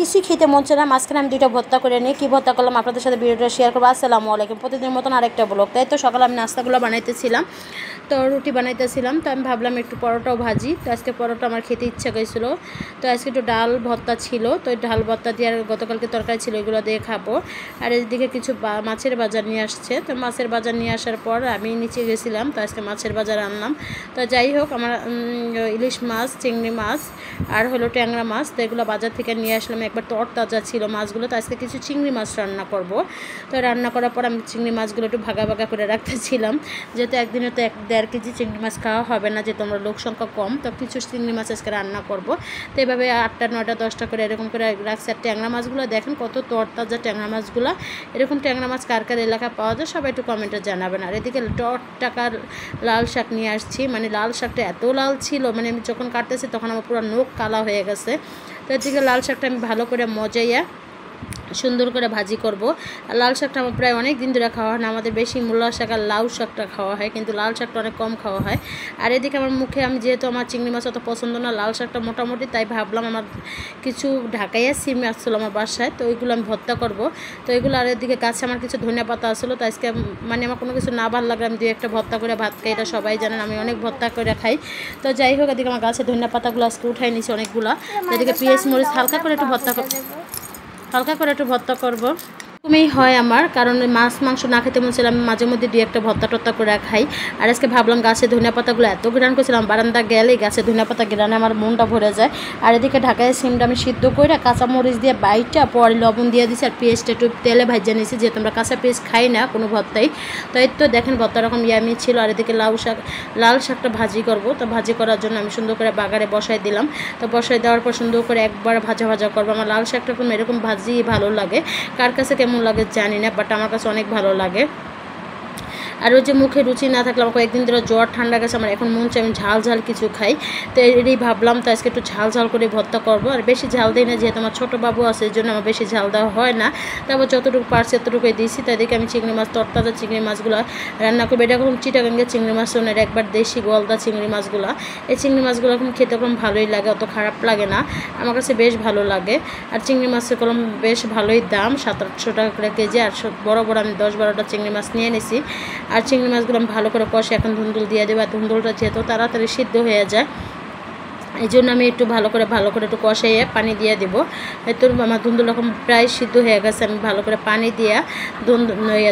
কিছুই খেতে মন চায় না। মাঝখানে আমি 2টা ভর্তা করে নিই। কী ভর্তা করলাম আপনাদের সাথে ভিডিওটা শেয়ার করবো। আসসালামু আলাইকুম। প্রতিদিনের মতন আরেকটা ব্লগ। তাই তো সকালে আমি নাস্তাগুলো বানাইতেছিলাম, তো রুটি বানাইতেছিলাম, তো আমি ভাবলাম একটু পরোটাও ভাজি। তো আজকে পরোটা আমার খেতে ইচ্ছা করেছিলো, তো আজকে একটু ডাল ভর্তা ছিল, তো এই ডাল ভর্তা দিয়ে আর গতকালকে তরকারি ছিল, এগুলো দিয়ে খাবো। আর এদিকে কিছু মাছের বাজার নিয়ে আসছে, তো মাছের বাজার নিয়ে আসার পর আমি নিচে গেছিলাম, তো আজকে মাছের বাজার আনলাম। তো যাই হোক, আমার ইলিশ মাছ, চিংড়ি মাছ আর হলো ট্যাংরা মাছ, তো এগুলো বাজার থেকে নিয়ে আসলাম। একবার তরতাজা ছিল মাছগুলো, তো আজকে কিছু চিংড়ি মাছ রান্না করব। তো রান্না করার পর আমি চিংড়ি মাছগুলো একটু ভাগা ভাগা করে রাখতেছিলাম, যেহেতু একদিনে তো 1-1.5 কেজি চিংড়ি মাছ খাওয়া হবে না, যেহেতু আমরা লোক সংখ্যা কম, তো কিছু চিংড়ি মাছ আজকে রান্না করব। তো এভাবে 8টা 9টা 10টা করে এরকম করে রাখছি। আর ট্যাংরা মাছগুলো দেখেন কত তরতাজা ট্যাংরা মাছগুলো। এরকম ট্যাংরা মাছ কার কার এলাকা পাওয়া যায় সবাই একটু কমেন্টে জানাবেন। আর এদিকে টাকার লাল শাক নিয়ে আসছি, মানে লাল শাকটা এত লাল ছিল, মানে আমি যখন কাটতেছি তখন আমার পুরো নখ কালা হয়ে গেছে। তো এদিকে লাল শাকটা আমি ভালো করে মজাইয়া সুন্দর করে ভাজি করব। আর লাল শাকটা আমার প্রায় অনেক দিন ধরে খাওয়া হয় না, আমাদের বেশি মূলা শাক আর লাউ শাকটা খাওয়া হয়, কিন্তু লাল শাকটা অনেক কম খাওয়া হয়। আর এদিকে আমার মুখে, আমি যেহেতু আমার চিংড়ি মাছ অত পছন্দ না, লাল শাকটা মোটামুটি, তাই ভাবলাম আমার কিছু ঢাকাইয়া সিম আসছিলো আমার বাসায়, তো ওইগুলো আমি ভর্তা করব। তো এগুলো, আর এদিকে গাছে আমার কিছু ধনিয়া পাতা আসছিলো, তো আজকে মানে আমার কোনো কিছু না ভালো লাগলে আমি 2-1টা ভর্তা করে ভাত খাই, এটা সবাই জানেন আমি অনেক ভর্তা করে খাই। তো যাই হোক, এদিকে আমার গাছে ধনিয়া পাতাগুলো আজকে উঠাই নিয়েছি অনেকগুলো। এদিকে পেঁয়াজ মরিচ হালকা করে একটু ভর্তা করব। এরকমই হয় আমার, কারণ মাছ মাংস না খেতে মন ছিল, আমি মাঝে মধ্যে 2-1টা ভর্তা টর্তা করে খাই। আর আজকে ভাবলাম গাছে ধনিয়া পাতাগুলো এত গ্রান করেছিলাম, বারান্দা গেলেই গাছে ধনিয়া পাতা গ্রানে আমার মনটা ভরে যায়। আর এদিকে ঢাকায় সিমটা আমি সিদ্ধ করে কাঁচামরিচ দিয়ে বাইটা পরে লবণ দিয়ে দিয়েছি, আর পেঁয়াজটা একটু তেলে ভাজা নিয়েছি, যেহেতু আমরা কাঁচা পেঁয়াজ খাই না কোনো ভর্তাই। তো এই তো দেখেন ভর্তা রকম ইয়ামি ছিল। আর এদিকে লাল শাকটা ভাজি করব, তো ভাজি করার জন্য আমি সুন্দর করে বাগারে বসাই দিলাম। তো বসাই দেওয়ার পর সুন্দর করে একবার ভাজা করবো। আমার লাল শাকটা এরকম ভাজি ভালো লাগে, কার কাছে কেমন লাগে জানি না, বাট আমার কাছে অনেক ভালো লাগে। আর ওই যে মুখে রুচি না থাকলে, আমার কয়েকদিন ধরে জ্বর ঠান্ডা গেছে, আমার এখন মন চাই আমি ঝাল কিছু খাই। তো এরই ভাবলাম তো আজকে একটু ঝাল করে ভর্তা করবো। আর বেশি ঝাল দিই না, যেহেতু আমার ছোটো বাবু আছে, এই জন্য আমার বেশি ঝাল দেওয়া হয় না। তারপর যতটুকু পারছি ততটুকুই দিয়েছি। তাই দেখে আমি চিংড়ি মাছ, তরতাজা চিংড়ি মাছগুলো রান্না করবো। এটা এখন চিটাগাঙ্গের চিংড়ি মাছ ওনার একবার দেশি গলদা চিংড়ি মাছগুলো, এই চিংড়ি মাছগুলো এখন খেতে এখন ভালোই লাগে, অত খারাপ লাগে না, আমার কাছে বেশ ভালো লাগে। আর চিংড়ি মাছের কলম বেশ ভালোই দাম, 700-800 টাকা করে কেজি। আর বড় আমি 10-12টা চিংড়ি মাছ নিয়ে নিয়েছি। আর চিংড়ি মাছগুলো আমি ভালো করে কষে এখন ধুন্দুল দিয়ে দেবো। আর ধুন্দুলটা যেহেতু তাড়াতাড়ি সিদ্ধ হয়ে যায়, এই জন্য আমি একটু ভালো করে একটু কষাইয়ে পানি দিয়ে দেবো। তো আমার ধুন্দুল রকম প্রায় সিদ্ধ হয়ে গেছে, আমি ভালো করে পানি দিয়ে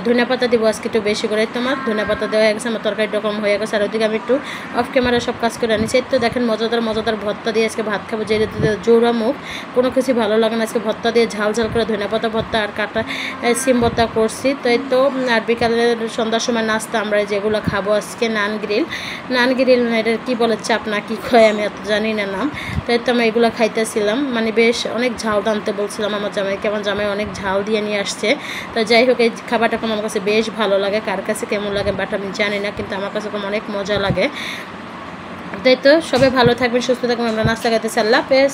ধনিয়া পাতা দেবো আজকে একটু বেশি করে। তো আমার ধনিয়া পাতা দেওয়া হয়ে গেছে, আমার তরকারি রকম হয়ে গেছে। আর ওদিকে আমি একটু অফ ক্যামেরা সব কাজ করে আনিছি। তো দেখেন মজাদার ভর্তা দিয়ে আজকে ভাত খাবো, যে জোড়া মুখ কোনো কিছু ভালো লাগে না, আজকে ভর্তা দিয়ে ঝাল করে ধনিয়া পাতা ভর্তা আর কাটা সিম ভর্তা করছি। তো এই তো, আর বিকালের সন্ধ্যার সময় নাস্তা আমরা যেগুলো খাবো আজকে নান গ্রিল, এটা কী বলে, চাপ না কি কয় আমি এত জানি না নাম। তাই তো আমি এগুলো খাইতেছিলাম, মানে বেশ অনেক ঝাল আনতে বলছিলাম আমার জামাইকে, আমার জামাই অনেক ঝাল দিয়ে নিয়ে আসছে। তো যাই হোক, এই খাবারটা আমার কাছে বেশ ভালো লাগে, কার কাছে কেমন লাগে বাট আমি জানি না, কিন্তু আমার কাছে অনেক মজা লাগে। তাই তো সবাই ভালো থাকবেন, সুস্থ থাকবেন। আমরা নাস্তা খাইতেছি, আল্লাহ হাফেজ।